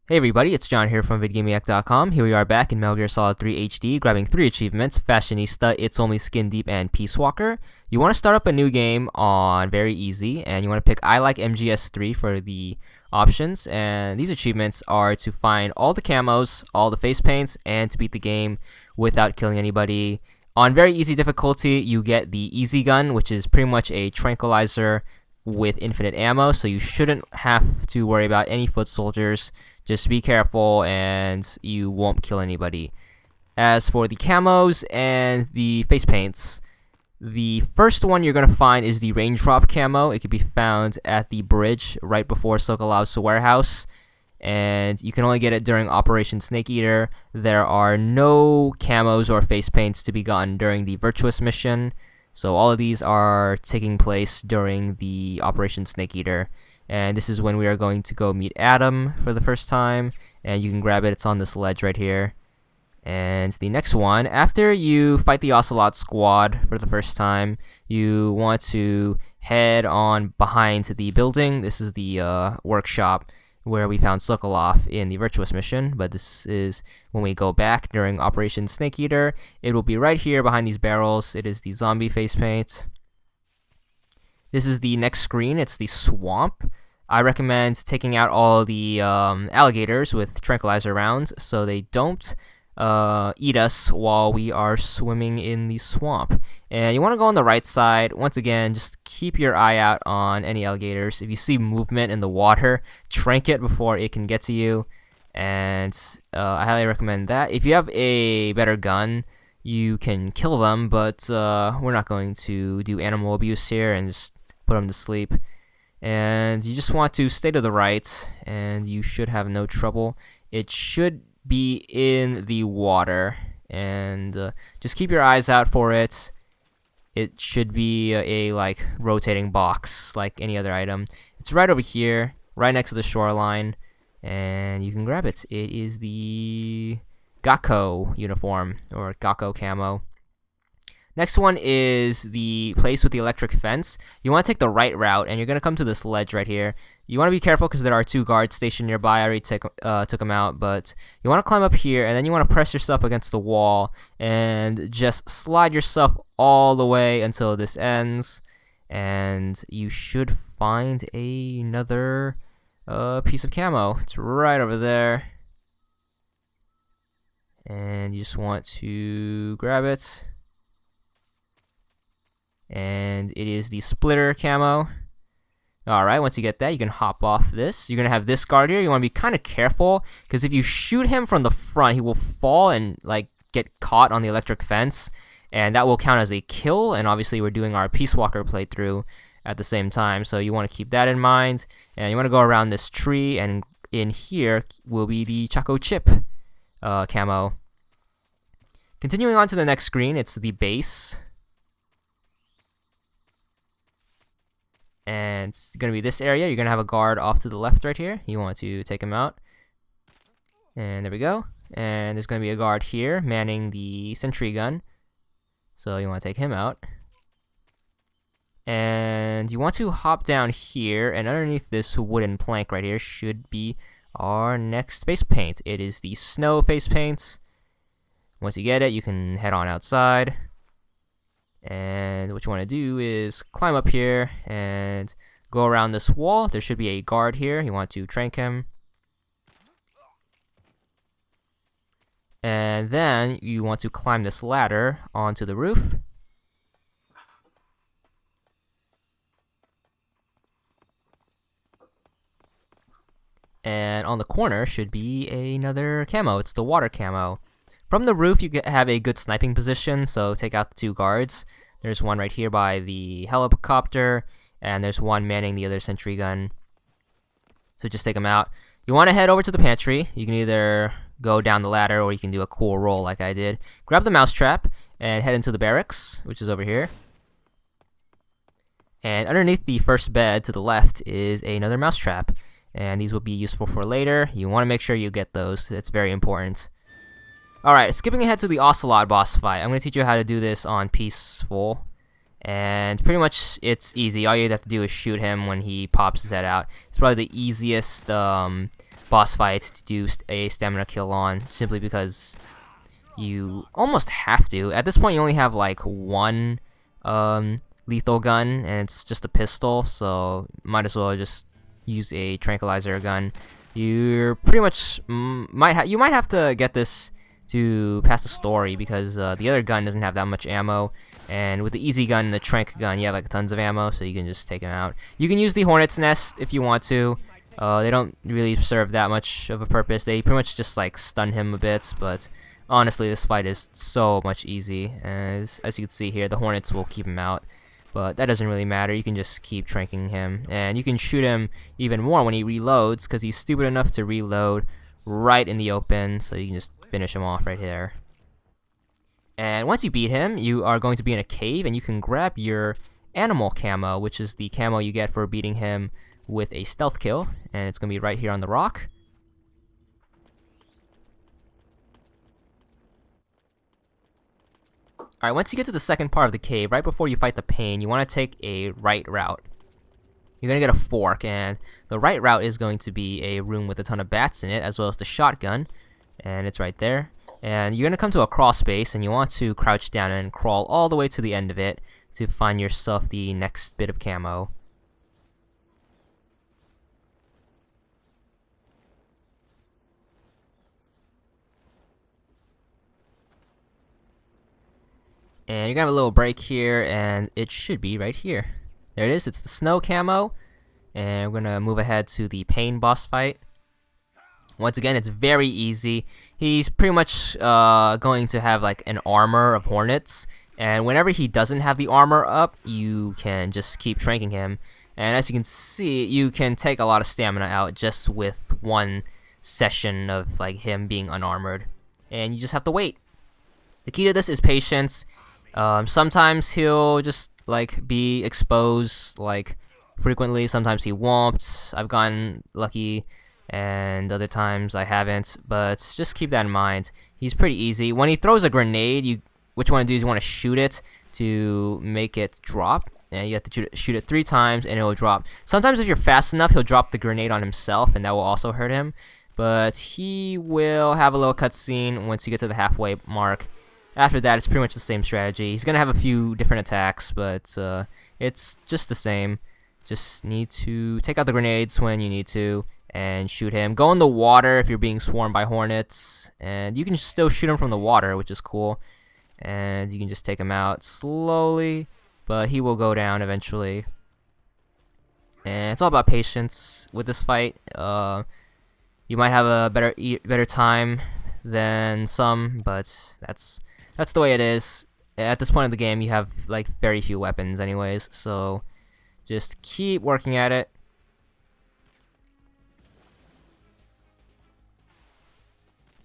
Hey everybody, it's John here from VidGamiac.com. Here we are back in Metal Gear Solid 3 HD, grabbing 3 achievements: Fashionista, It's Only Skin Deep, and Peace Walker. You want to start up a new game on very easy, and you want to pick I Like MGS3 for the options, and these achievements are to find all the camos, all the face paints, and to beat the game without killing anybody. On very easy difficulty, you get the easy gun, which is pretty much a tranquilizer with infinite ammo, so you shouldn't have to worry about any foot soldiers. Just be careful and you won't kill anybody. As for the camos and the face paints, the first one you're going to find is the raindrop camo. It can be found at the bridge right before Sokolov's warehouse, and you can only get it during Operation Snake Eater. There are no camos or face paints to be gotten during the Virtuous mission, so all of these are taking place during the Operation Snake Eater. And this is when we are going to go meet Adam for the first time, and you can grab it. It's on this ledge right here. And the next one, after you fight the Ocelot squad for the first time, you want to head on behind the building. This is the workshop where we found Sokolov in the Virtuous mission, but this is when we go back during Operation Snake Eater. It will be right here behind these barrels. It is the zombie face paint. This is the next screen. It's the swamp. I recommend taking out all the alligators with tranquilizer rounds so they don't eat us while we are swimming in the swamp. And you want to go on the right side. Once again, just keep your eye out on any alligators. If you see movement in the water, trank it before it can get to you. And I highly recommend that. If you have a better gun, you can kill them, but we're not going to do animal abuse here and just put them to sleep. And you just want to stay to the right, and you should have no trouble. It should be in the water, and just keep your eyes out for it. It should be a like rotating box like any other item. It's right over here, right next to the shoreline, and you can grab it. It is the Gakko uniform, or Gakko camo. Next one is the place with the electric fence. You want to take the right route, and you're going to come to this ledge right here. You want to be careful because there are 2 guards stationed nearby. I already took them out, but you want to climb up here, and then you want to press yourself against the wall and just slide yourself all the way until this ends, and you should find another piece of camo. It's right over there, and you just want to grab it. And it is the splitter camo. Alright, once you get that, you can hop off this. You're going to have this guard here. You want to be kind of careful, because if you shoot him from the front, he will fall and like get caught on the electric fence, and that will count as a kill. And obviously we're doing our Peace Walker playthrough at the same time, so you want to keep that in mind. And you want to go around this tree, and in here will be the Choco Chip camo. Continuing on to the next screen, it's the base. And it's going to be this area. You're going to have a guard off to the left right here. You want to take him out. And there we go. And there's going to be a guard here manning the sentry gun. So you want to take him out. And you want to hop down here. And underneath this wooden plank right here should be our next face paint. It is the snow face paint. Once you get it, you can head on outside. And what you want to do is climb up here and go around this wall. There should be a guard here. You want to trank him. And then you want to climb this ladder onto the roof. And on the corner should be another camo. It's the water camo. From the roof, you have a good sniping position, so take out the 2 guards. There's one right here by the helicopter, and there's one manning the other sentry gun. So just take them out. You want to head over to the pantry. You can either go down the ladder, or you can do a cool roll like I did. Grab the mousetrap and head into the barracks, which is over here. And underneath the first bed to the left is another mousetrap, and these will be useful for later. You want to make sure you get those. It's very important. Alright, skipping ahead to the Ocelot boss fight. I'm going to teach you how to do this on peaceful. And pretty much it's easy. All you have to do is shoot him when he pops his head out. It's probably the easiest boss boss fight to do a stamina kill on, simply because you almost have to. At this point, you only have like one lethal gun, and it's just a pistol, so might as well just use a tranquilizer gun. You're pretty much you might have to get this to pass the story, because the other gun doesn't have that much ammo, and with the easy gun and the tranq gun, you have like tons of ammo, so you can just take him out. You can use the hornet's nest if you want to. They don't really serve that much of a purpose. They pretty much just like stun him a bit, but honestly, this fight is so much easy. As you can see here, the hornets will keep him out, but that doesn't really matter. You can just keep tranking him, and you can shoot him even more when he reloads, because he's stupid enough to reload right in the open, so you can just finish him off right there. And once you beat him, you are going to be in a cave, and you can grab your animal camo, which is the camo you get for beating him with a stealth kill, and it's going to be right here on the rock. Alright, once you get to the second part of the cave, right before you fight the pain, you want to take a right route. You're going to get a fork, and the right route is going to be a room with a ton of bats in it, as well as the shotgun, and it's right there. And you're going to come to a crawl space, and you want to crouch down and crawl all the way to the end of it to find yourself the next bit of camo. And you're going to have a little break here, and it should be right here. There it is, it's the snow camo, and we're going to move ahead to the pain boss fight. Once again, it's very easy. He's pretty much going to have like an armor of hornets, and whenever he doesn't have the armor up, you can just keep tranking him. And as you can see, you can take a lot of stamina out just with one session of like him being unarmored, and you just have to wait. The key to this is patience. Sometimes he'll just like be exposed like frequently, sometimes he won't. I've gotten lucky, and other times I haven't, but just keep that in mind. He's pretty easy. When he throws a grenade, what you want to do is you want to shoot it to make it drop, and you have to shoot it 3 times and it will drop. Sometimes if you're fast enough, he'll drop the grenade on himself, and that will also hurt him, but he will have a little cutscene once you get to the halfway mark. After that, it's pretty much the same strategy. He's going to have a few different attacks, but it's just the same. Just need to take out the grenades when you need to and shoot him. Go in the water if you're being swarmed by hornets, and you can still shoot him from the water, which is cool. And you can just take him out slowly, but he will go down eventually. And it's all about patience with this fight. You might have a better time than some, but that's the way it is. At this point of the game, you have like very few weapons anyways, so just keep working at it.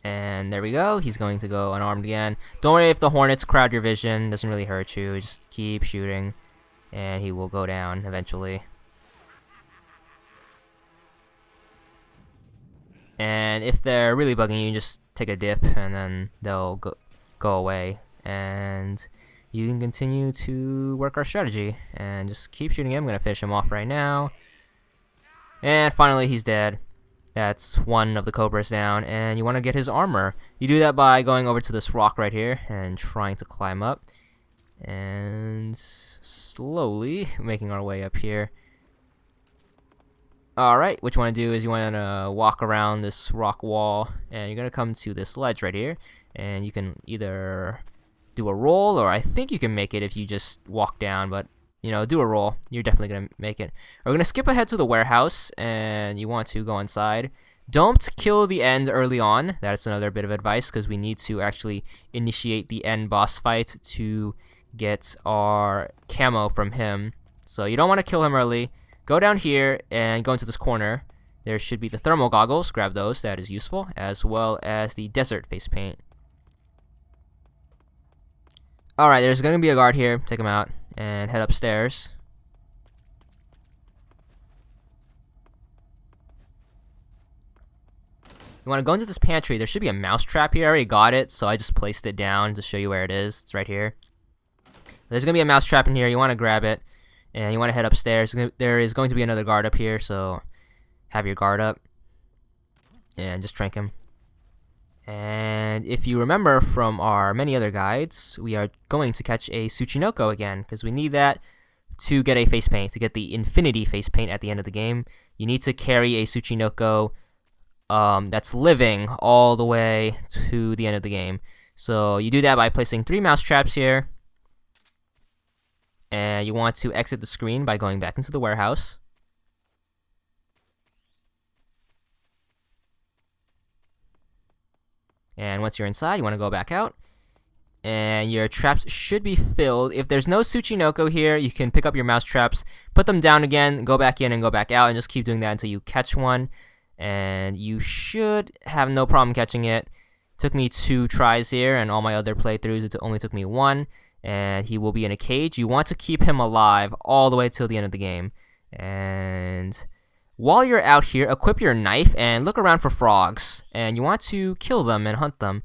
And there we go, he's going to go unarmed again. Don't worry if the hornets crowd your vision, doesn't really hurt you, just keep shooting and he will go down eventually. And if they're really bugging you, just take a dip and then they'll go away, and you can continue to work our strategy and just keep shooting him. I'm gonna finish him off right now, and finally he's dead. That's one of the cobras down, and you want to get his armor. You do that by going over to this rock right here and trying to climb up, and slowly making our way up here. Alright, what you want to do is you want to walk around this rock wall, and you're going to come to this ledge right here, and you can either do a roll, or I think you can make it if you just walk down, but you know, do a roll. You're definitely going to make it. We're going to skip ahead to the warehouse, and you want to go inside. Don't kill the end early on. That's another bit of advice, because we need to actually initiate the end boss fight to get our camo from him. So you don't want to kill him early. Go down here and go into this corner. There should be the thermal goggles. Grab those. That is useful, as well as the desert face paint. Alright, there's going to be a guard here. Take him out and head upstairs. You want to go into this pantry. There should be a mouse trap here. I already got it, so I just placed it down to show you where it is. It's right here. There's going to be a mouse trap in here. You want to grab it, and you want to head upstairs. There is going to be another guard up here, so have your guard up. and just trank him. And if you remember from our many other guides, we are going to catch a Tsuchinoko again, because we need that to get a face paint, to get the infinity face paint at the end of the game. You need to carry a Tsuchinoko that's living all the way to the end of the game. So you do that by placing 3 mouse traps here. And you want to exit the screen by going back into the warehouse. And once you're inside, you want to go back out. And your traps should be filled. If there's no Tsuchinoko here, you can pick up your mouse traps, put them down again, go back in and go back out, and just keep doing that until you catch one. And you should have no problem catching it. Took me 2 tries here, and all my other playthroughs, it only took me 1. And he will be in a cage. You want to keep him alive all the way till the end of the game. And while you're out here, equip your knife and look around for frogs. And you want to kill them and hunt them.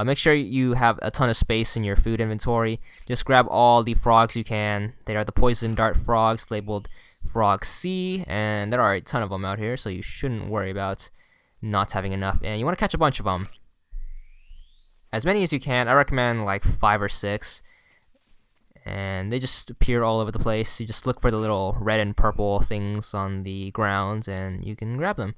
Make sure you have a ton of space in your food inventory. Just grab all the frogs you can. They are the poison dart frogs labeled Frog C, and there are a ton of them out here, so you shouldn't worry about not having enough. And you want to catch a bunch of them. As many as you can. I recommend like 5 or 6. And they just appear all over the place. You just look for the little red and purple things on the ground, and you can grab them.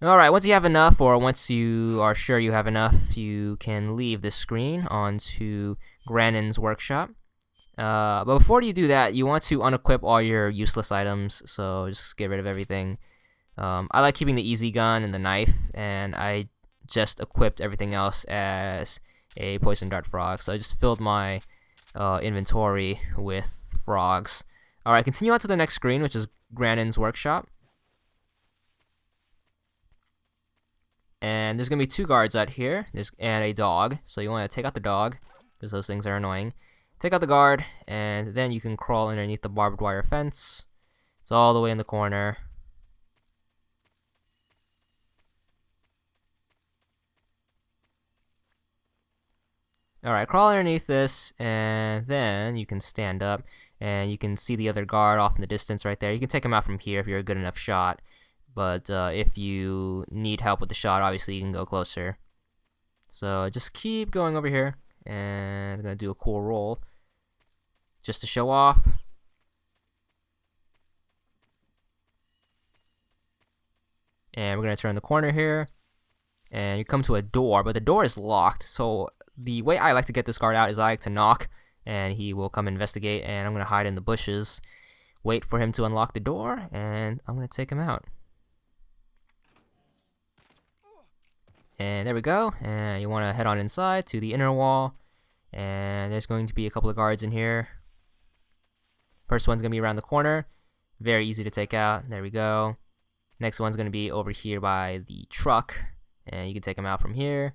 Alright, once you have enough, or once you are sure you have enough, you can leave this screen onto Grannon's workshop. But before you do that, you want to unequip all your useless items, so just get rid of everything. I like keeping the easy gun and the knife, and I just equipped everything else as a poison dart frog, so I just filled my inventory with frogs. Alright, continue on to the next screen, which is Grannon's workshop. And there's going to be 2 guards out here, and a dog, so you want to take out the dog, because those things are annoying. Take out the guard, and then you can crawl underneath the barbed wire fence. It's all the way in the corner. Alright, crawl underneath this, and then you can stand up, and you can see the other guard off in the distance right there. You can take him out from here if you're a good enough shot, but if you need help with the shot, obviously you can go closer. So just keep going over here, and I'm going to do a cool roll, just to show off. And we're going to turn the corner here, and you come to a door, but the door is locked, so the way I like to get this guard out is I like to knock, and he will come investigate, and I'm going to hide in the bushes, wait for him to unlock the door, and I'm going to take him out. And there we go, and you want to head on inside to the inner wall, and there's going to be a couple of guards in here. First one's going to be around the corner, very easy to take out, there we go. Next one's going to be over here by the truck, and you can take him out from here.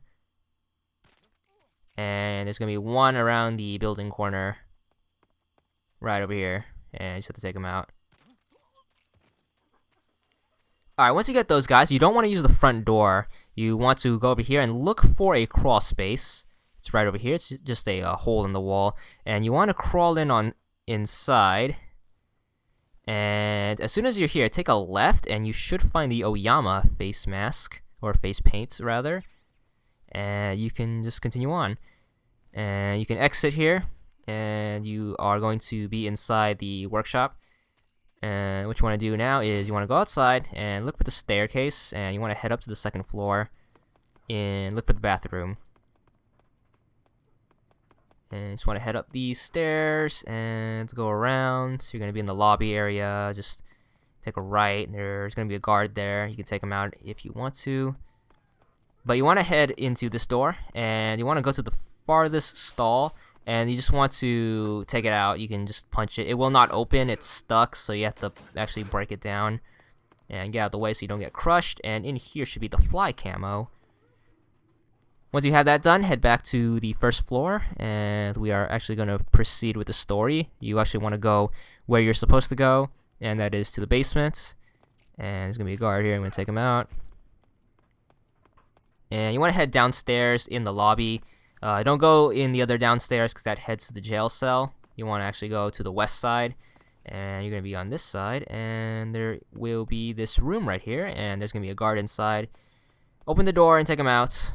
And there's going to be one around the building corner, right over here, and you just have to take him out. Alright, once you get those guys, you don't want to use the front door. You want to go over here and look for a crawl space. It's right over here. It's just a hole in the wall. And you want to crawl in on inside. And as soon as you're here, take a left, and you should find the Oyama face mask, or face paint, rather. And you can just continue on. And you can exit here, and you are going to be inside the workshop. And what you want to do now is you want to go outside and look for the staircase, and you want to head up to the 2nd floor and look for the bathroom. And you just want to head up these stairs and go around. So you're going to be in the lobby area. Just take a right. There's going to be a guard there. You can take him out if you want to. But you want to head into this door, and you want to go to the farthest stall, and you just want to take it out. You can just punch it. It will not open. It's stuck, so you have to actually break it down and get out of the way so you don't get crushed. And in here should be the fly camo. Once you have that done, head back to the 1st floor, and we are actually going to proceed with the story. You actually want to go where you're supposed to go, and that is to the basement. And there's going to be a guard here. I'm going to take him out. And you want to head downstairs in the lobby. Don't go in the other downstairs because that heads to the jail cell. You want to actually go to the west side, and you're going to be on this side, and there will be this room right here, and there's going to be a guard inside. open the door and take him out.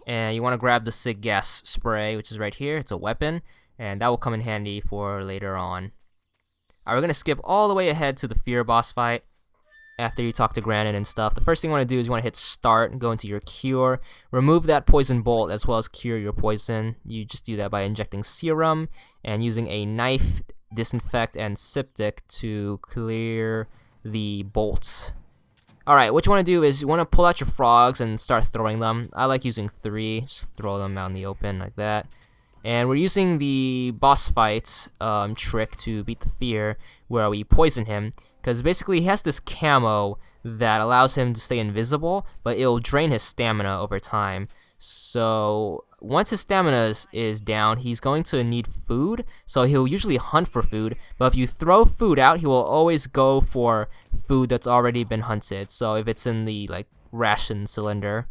And you want to grab the Sig gas spray, which is right here. It's a weapon, and that will come in handy for later on. Alright, we're going to skip all the way ahead to the Fear boss fight. After you talk to Grannon and stuff, the first thing you want to do is you want to hit start and go into your cure. Remove that poison bolt as well as cure your poison. You just do that by injecting serum and using a knife, disinfect, and septic to clear the bolts. Alright, what you want to do is you want to pull out your frogs and start throwing them. I like using 3, just throw them out in the open like that. And we're using the boss fight trick to beat the Fear, where we poison him, because basically he has this camo that allows him to stay invisible, but it'll drain his stamina over time. So once his stamina is down, he's going to need food, so he'll usually hunt for food, but if you throw food out, he will always go for food that's already been hunted, so if it's in the like ration cylinder.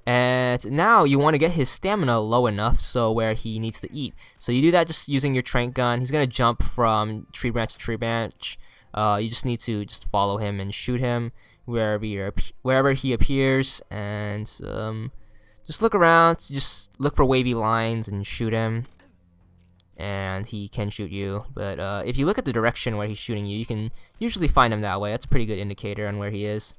And now you want to get his stamina low enough so where he needs to eat. So you do that just using your trank gun. He's going to jump from tree branch to tree branch. You just need to just follow him and shoot him wherever he appears. And just look around. Just look for wavy lines and shoot him. And he can shoot you. But if you look at the direction where he's shooting you, you can usually find him that way. That's a pretty good indicator on where he is.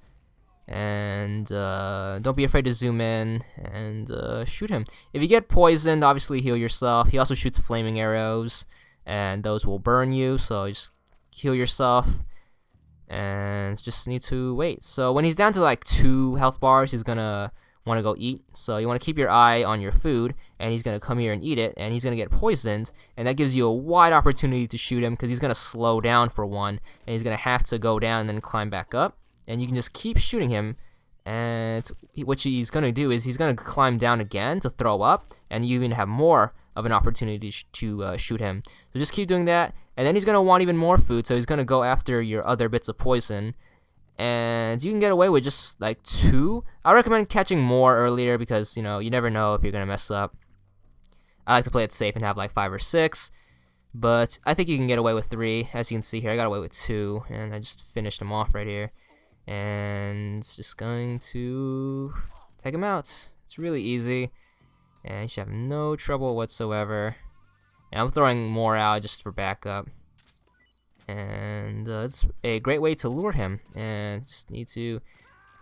And don't be afraid to zoom in and shoot him. If you get poisoned, obviously heal yourself. He also shoots flaming arrows, and those will burn you, so just heal yourself and just need to wait. So when he's down to like 2 health bars, he's gonna want to go eat. So you want to keep your eye on your food, and he's gonna come here and eat it, and he's gonna get poisoned, and that gives you a wide opportunity to shoot him because he's gonna slow down for one, and he's gonna have to go down and then climb back up. And you can just keep shooting him, and what he's going to do is he's going to climb down again to throw up, and you even have more of an opportunity to shoot him. So just keep doing that, and then he's going to want even more food, so he's going to go after your other bits of poison. And you can get away with just like 2. I recommend catching more earlier because, you know, you never know if you're going to mess up. I like to play it safe and have like 5 or 6. But I think you can get away with 3. As you can see here, I got away with 2, and I just finished him off right here. And just going to take him out. It's really easy, and you should have no trouble whatsoever. And I'm throwing more out just for backup, and it's a great way to lure him. And just need to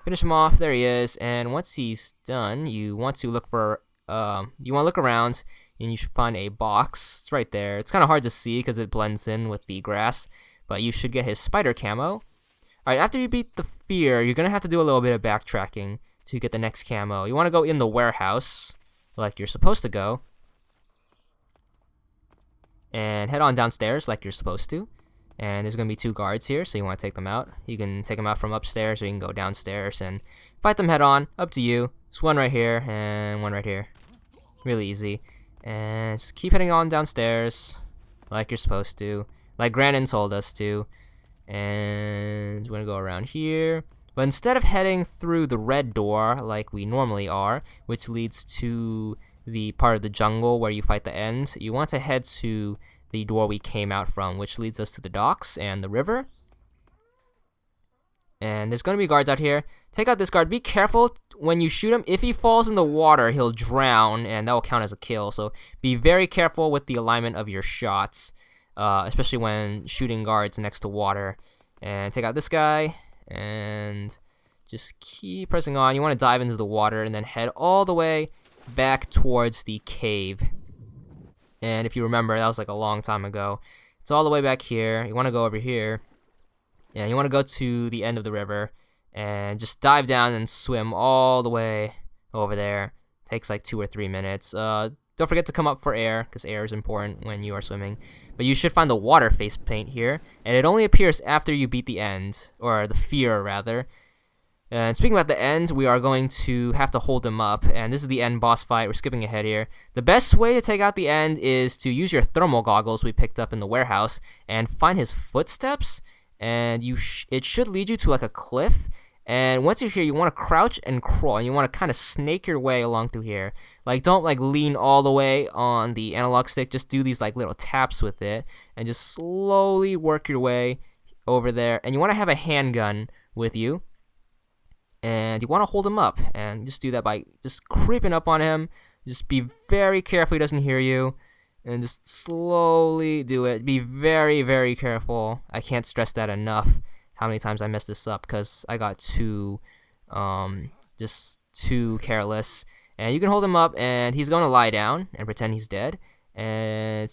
finish him off. There he is. And once he's done, you want to look for look around, and you should find a box. It's right there. It's kind of hard to see because it blends in with the grass, but you should get his spider camo. Alright, after you beat the Fear, you're going to have to do a little bit of backtracking to get the next camo. You want to go in the warehouse, like you're supposed to go, and head on downstairs like you're supposed to. And there's going to be 2 guards here, so you want to take them out. You can take them out from upstairs, or you can go downstairs and fight them head on. Up to you. There's one right here, and one right here. Really easy. And just keep heading on downstairs like you're supposed to, like Grannon told us to. And we're going to go around here. But instead of heading through the red door like we normally are, which leads to the part of the jungle where you fight the end, you want to head to the door we came out from, which leads us to the docks and the river. And there's going to be guards out here. Take out this guard. Be careful when you shoot him. If he falls in the water, he'll drown, and that will count as a kill. So be very careful with the alignment of your shots. Especially when shooting guards next to water. And take out this guy, and just keep pressing on. You want to dive into the water and then head all the way back towards the cave. And if you remember, that was like a long time ago. It's all the way back here. You want to go over here, and you want to go to the end of the river and just dive down and swim all the way over there. Takes like 2 or 3 minutes. Don't forget to come up for air, because air is important when you are swimming. But you should find the water face paint here, and it only appears after you beat the end, or the Fear rather. And speaking about the end, we are going to have to hold him up, and this is the end boss fight. We're skipping ahead here. The best way to take out the end is to use your thermal goggles we picked up in the warehouse and find his footsteps, and it should lead you to like a cliff. And once you're here, you want to crouch and crawl, and you want to kind of snake your way along through here. Like, don't like lean all the way on the analog stick. Just do these like little taps with it, and just slowly work your way over there. And you want to have a handgun with you. and you want to hold him up, and just do that by just creeping up on him. Just be very careful he doesn't hear you, and just slowly do it. Be very, very careful. I can't stress that enough, how many times I messed this up because I got just too careless. And you can hold him up, and he's going to lie down and pretend he's dead. And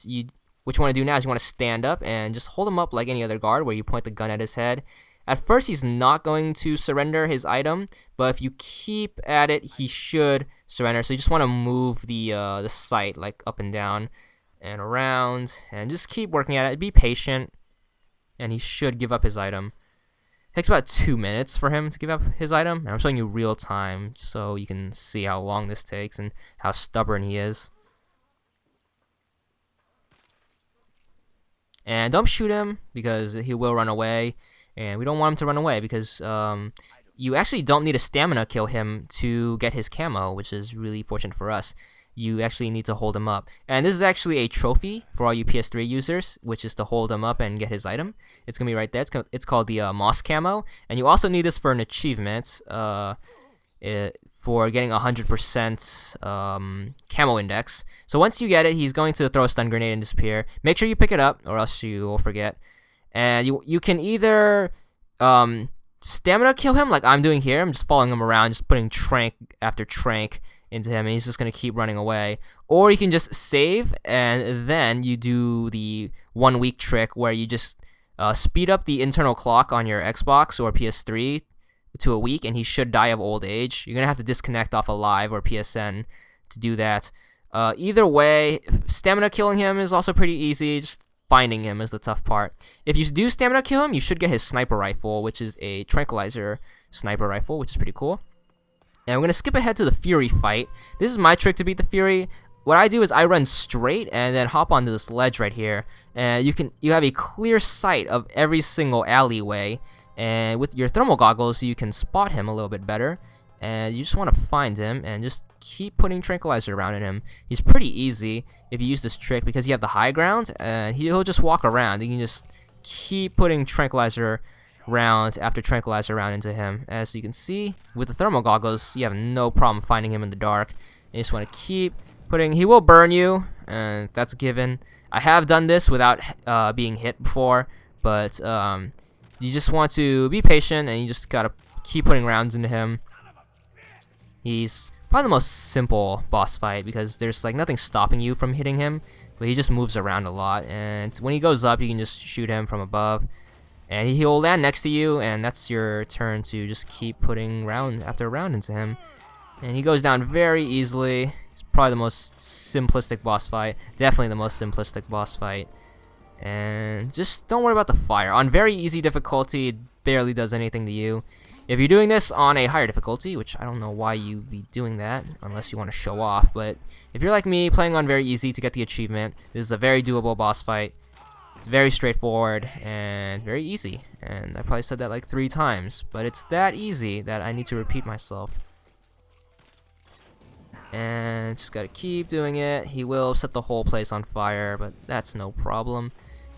what you want to do now is you want to stand up and just hold him up like any other guard, where you point the gun at his head. At first, he's not going to surrender his item, but if you keep at it, he should surrender. So you just want to move the sight like up and down and around, and just keep working at it. Be patient, and he should give up his item. It takes about 2 minutes for him to give up his item, and I'm showing you real time so you can see how long this takes and how stubborn he is. And don't shoot him because he will run away, and we don't want him to run away because you actually don't need a stamina kill him to get his camo, which is really fortunate for us. You actually need to hold him up. And this is actually a trophy for all you PS3 users, which is to hold him up and get his item. It's going to be right there. It's called the moss camo. And you also need this for an achievement for getting 100% camo index. So once you get it, he's going to throw a stun grenade and disappear. Make sure you pick it up or else you will forget. And you can either stamina kill him like I'm doing here. I'm just following him around, just putting trank after trank into him, and he's just going to keep running away. Or you can just save, and then you do the 1 week trick where you just speed up the internal clock on your Xbox or PS3 to a week, and he should die of old age. You're going to have to disconnect off of Live or PSN to do that. Either way, stamina killing him is also pretty easy. Just finding him is the tough part. If you do stamina kill him, you should get his sniper rifle, which is a tranquilizer sniper rifle, which is pretty cool. And we're going to skip ahead to the Fury fight. This is my trick to beat the Fury. What I do is I run straight and then hop onto this ledge right here. And you have a clear sight of every single alleyway. And with your thermal goggles, you can spot him a little bit better. And you just want to find him and just keep putting tranquilizer around in him. He's pretty easy if you use this trick because you have the high ground. And he'll just walk around. You can just keep putting tranquilizer round after tranquilizer round into him. As you can see, with the thermal goggles, you have no problem finding him in the dark. You just want to keep putting. He will burn you, and that's a given. I have done this without being hit before, but you just want to be patient, and you just gotta keep putting rounds into him. He's probably the most simple boss fight because there's like nothing stopping you from hitting him, but he just moves around a lot, and when he goes up, you can just shoot him from above. And he'll land next to you, and that's your turn to just keep putting round after round into him. And he goes down very easily. It's probably the most simplistic boss fight. Definitely the most simplistic boss fight. And just don't worry about the fire. On very easy difficulty, it barely does anything to you. If you're doing this on a higher difficulty, which I don't know why you'd be doing that, unless you want to show off, but if you're like me, playing on very easy to get the achievement, this is a very doable boss fight. It's very straightforward and very easy, and I probably said that like 3 times, but it's that easy that I need to repeat myself. And just gotta keep doing it. He will set the whole place on fire, but that's no problem,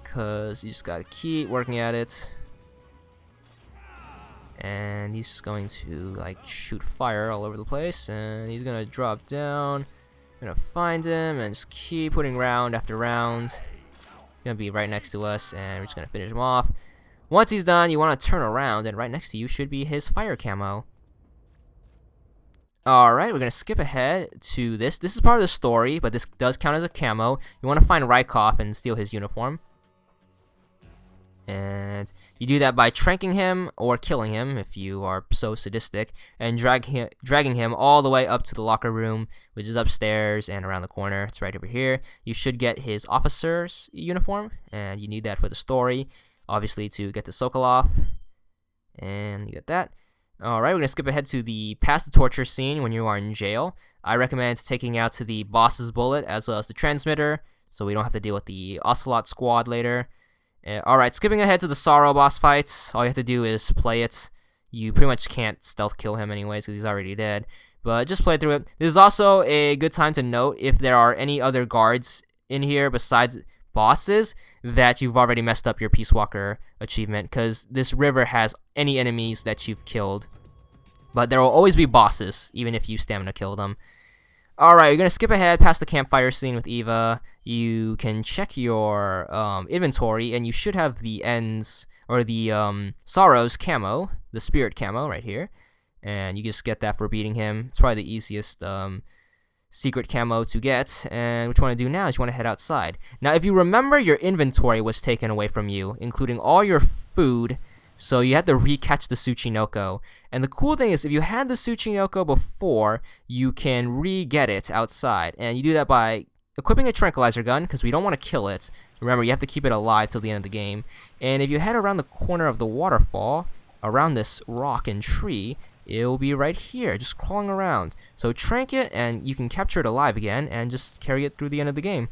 because you just gotta keep working at it. And he's just going to like shoot fire all over the place, and he's gonna drop down. I'm gonna find him and just keep putting round after round. He's gonna be right next to us, and we're just gonna finish him off. Once he's done, you want to turn around, and right next to you should be his fire camo. Alright, we're gonna skip ahead to this. This is part of the story, but this does count as a camo. You want to find Rykov and steal his uniform. And you do that by tranking him or killing him if you are so sadistic, and dragging him all the way up to the locker room, which is upstairs and around the corner. It's right over here. You should get his officer's uniform, and you need that for the story, obviously, to get to Sokolov. And you get that. Alright, we're going to skip ahead to the past the torture scene when you are in jail. I recommend taking out to the boss's bullet as well as the transmitter, so we don't have to deal with the Ocelot squad later. Alright, skipping ahead to the Sorrow boss fight. All you have to do is play it. You pretty much can't stealth kill him anyways because he's already dead. But just play through it. This is also a good time to note if there are any other guards in here besides bosses that you've already messed up your Peace Walker achievement, because this river has any enemies that you've killed. But there will always be bosses, even if you stamina kill them. Alright, you're going to skip ahead past the campfire scene with Eva. You can check your inventory, and you should have the ends, or the Sorrow's camo, the spirit camo right here. And you just get that for beating him. It's probably the easiest secret camo to get. And what you want to do now is you want to head outside. Now, if you remember, your inventory was taken away from you, including all your food. So you had to re-catch the Tsuchinoko. And the cool thing is, if you had the Tsuchinoko before, you can re-get it outside. And you do that by equipping a tranquilizer gun, because we don't want to kill it. Remember, you have to keep it alive till the end of the game. And if you head around the corner of the waterfall, around this rock and tree, it'll be right here, just crawling around. So trank it, and you can capture it alive again, and just carry it through the end of the game.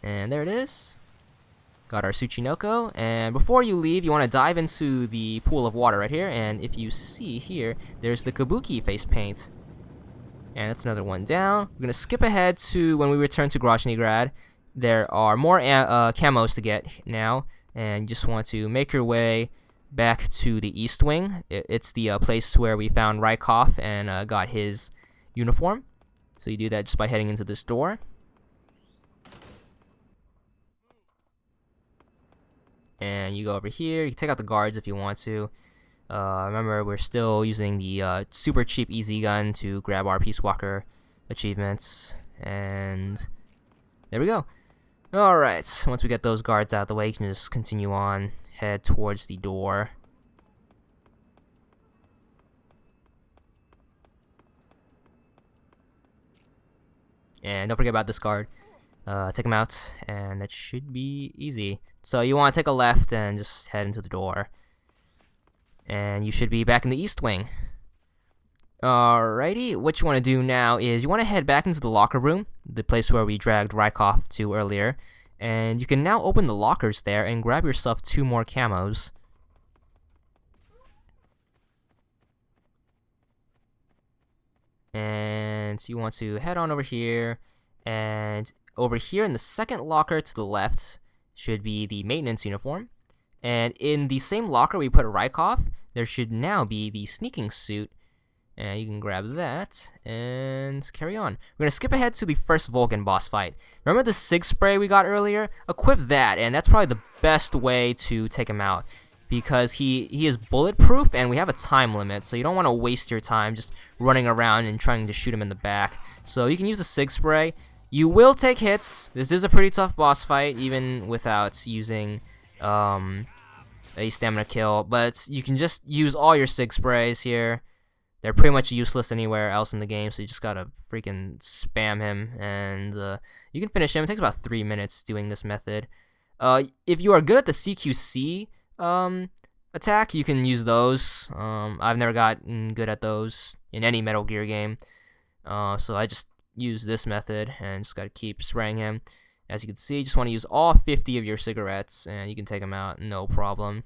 And there it is. Got our Tsuchinoko, and before you leave, you want to dive into the pool of water right here, and if you see here, there's the Kabuki face paint. And that's another one down. We're going to skip ahead to when we return to Groznygrad. There are more camos to get now, and you just want to make your way back to the East Wing. It's the place where we found Rykov and got his uniform. So you do that just by heading into this door. And you go over here. You can take out the guards if you want to. Remember, we're still using the super cheap easy gun to grab our Peace Walker achievements. And there we go. Alright, once we get those guards out of the way, you can just continue on, head towards the door. And don't forget about this guard. Take him out, and that should be easy. So you want to take a left and just head into the door. And you should be back in the East Wing. Alrighty, what you want to do now is you want to head back into the locker room, the place where we dragged Rykov to earlier. And you can now open the lockers there and grab yourself 2 more camos. And you want to head on over here, and over here in the second locker to the left should be the maintenance uniform. And in the same locker we put Rykov, there should now be the sneaking suit. And you can grab that and carry on. We're going to skip ahead to the first Volgin boss fight. Remember the Sig Spray we got earlier? Equip that, and that's probably the best way to take him out. Because he is bulletproof, and we have a time limit, so you don't want to waste your time just running around and trying to shoot him in the back. So you can use the Sig Spray. You will take hits. This is a pretty tough boss fight, even without using a stamina kill. But you can just use all your Sig Sprays here. They're pretty much useless anywhere else in the game, so you just gotta freaking spam him, and you can finish him. It takes about 3 minutes doing this method. If you are good at the CQC attack, you can use those. I've never gotten good at those in any Metal Gear game, so I just use this method and just gotta keep spraying him. As you can see, you just want to use all 50 of your cigarettes, and you can take him out, no problem.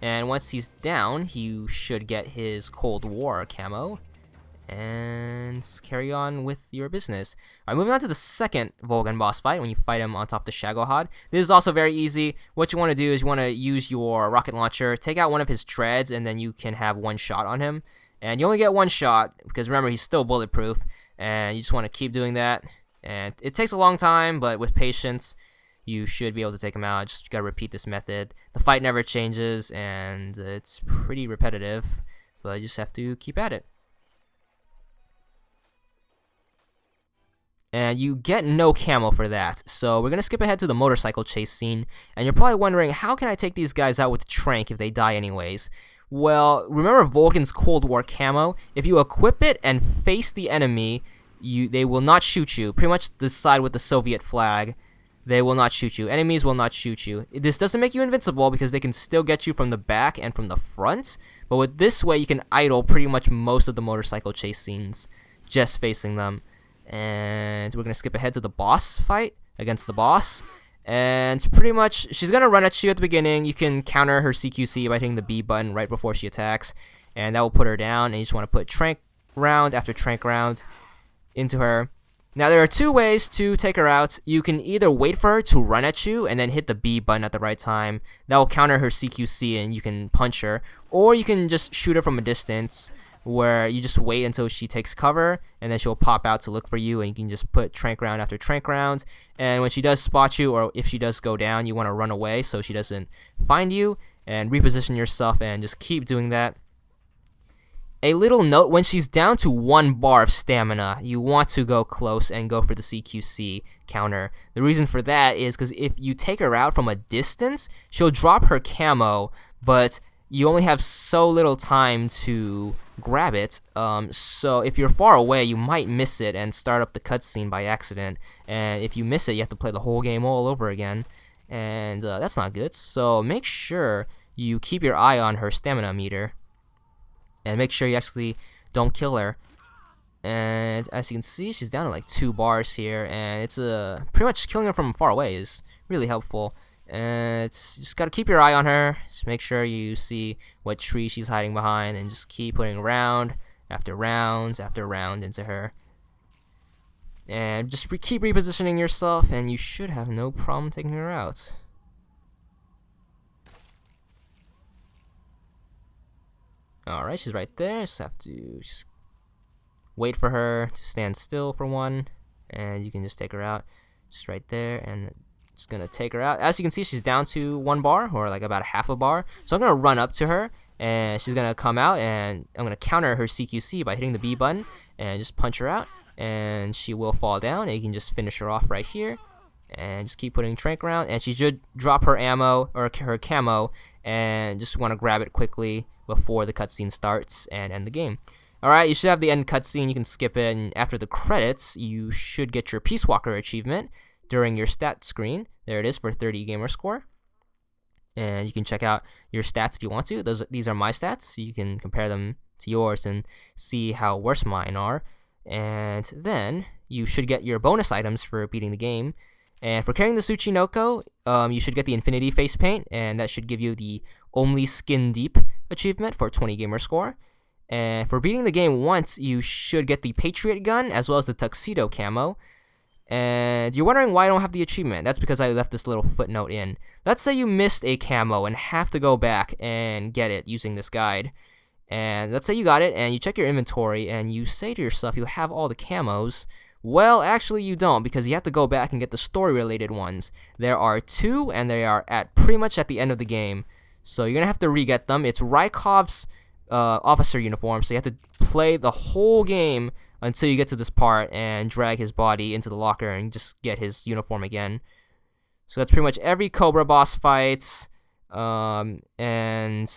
And once he's down, you should get his Cold War camo and carry on with your business. Alright, moving on to the second Volgin boss fight when you fight him on top of the Shagohod. This is also very easy. What you want to do is you want to use your rocket launcher, take out one of his treads, and then you can have 1 shot on him. And you only get 1 shot because remember, he's still bulletproof, and you just want to keep doing that. And it takes a long time, but with patience, you should be able to take him out. Just gotta repeat this method. The fight never changes, and it's pretty repetitive, but you just have to keep at it. And you get no camo for that, so we're gonna skip ahead to the motorcycle chase scene. And you're probably wondering, how can I take these guys out with the trank if they die anyways? Well, remember Volgin's Cold War camo? If you equip it and face the enemy, they will not shoot you. Pretty much the side with the Soviet flag. They will not shoot you. Enemies will not shoot you. This doesn't make you invincible because they can still get you from the back and from the front. But with this way, you can idle pretty much most of the motorcycle chase scenes just facing them. And we're going to skip ahead to the boss fight against the boss. And pretty much, she's going to run at you at the beginning. You can counter her CQC by hitting the B button right before she attacks. And that will put her down. And you just want to put trank round after trank round into her. Now there are two ways to take her out. You can either wait for her to run at you and then hit the B button at the right time. That will counter her CQC and you can punch her. Or you can just shoot her from a distance where you just wait until she takes cover and then she'll pop out to look for you, and you can just put trank round after trank round. And when she does spot you, or if she does go down, you want to run away so she doesn't find you and reposition yourself and just keep doing that. A little note, when she's down to 1 bar of stamina, you want to go close and go for the CQC counter. The reason for that is because if you take her out from a distance, she'll drop her camo, but you only have so little time to grab it. So if you're far away, you might miss it and start up the cutscene by accident. And if you miss it, you have to play the whole game all over again. And that's not good. So make sure you keep your eye on her stamina meter. And make sure you actually don't kill her. And as you can see, she's down to like 2 bars here, and it's pretty much killing her from far away is really helpful. And it's just gotta keep your eye on her. Just make sure you see what tree she's hiding behind, and just keep putting round after round after round into her. And just keep repositioning yourself, and you should have no problem taking her out. Alright, she's right there. Just have to wait for her to stand still for one, and you can just take her out. Just right there, and just gonna take her out. As you can see, she's down to 1 bar, or like about half a bar. So I'm gonna run up to her, and she's gonna come out, and I'm gonna counter her CQC by hitting the B button, and just punch her out, and she will fall down, and you can just finish her off right here. And just keep putting trank around, and she should drop her ammo or her camo, and just want to grab it quickly before the cutscene starts and end the game. Alright, you should have the end cutscene. You can skip it, and after the credits, you should get your Peace Walker achievement during your stat screen. There it is for 30 gamer score. And you can check out your stats if you want to. These are my stats. You can compare them to yours and see how worse mine are. And then you should get your bonus items for beating the game. And for carrying the Tsuchinoko, you should get the Infinity Face Paint, and that should give you the Only Skin Deep achievement for 20 gamer score. And for beating the game once, you should get the Patriot Gun as well as the Tuxedo camo. And you're wondering why I don't have the achievement. That's because I left this little footnote in. Let's say you missed a camo and have to go back and get it using this guide. And let's say you got it and you check your inventory and you say to yourself you have all the camos. Well, actually you don't, because you have to go back and get the story-related ones. There are 2, and they are pretty much at the end of the game. So you're going to have to re-get them. It's Rykov's officer uniform, so you have to play the whole game until you get to this part and drag his body into the locker and just get his uniform again. So that's pretty much every Cobra boss fight, and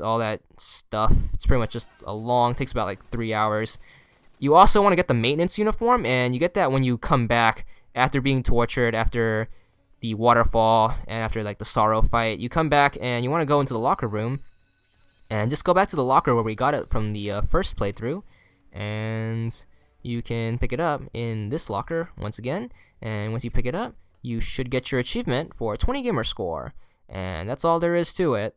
all that stuff. It's pretty much just takes about like 3 hours. You also want to get the maintenance uniform, and you get that when you come back after being tortured, after the waterfall, and after like the sorrow fight. You come back and you want to go into the locker room, and just go back to the locker where we got it from the first playthrough, and you can pick it up in this locker once again. And once you pick it up, you should get your achievement for 20 gamer score, and that's all there is to it.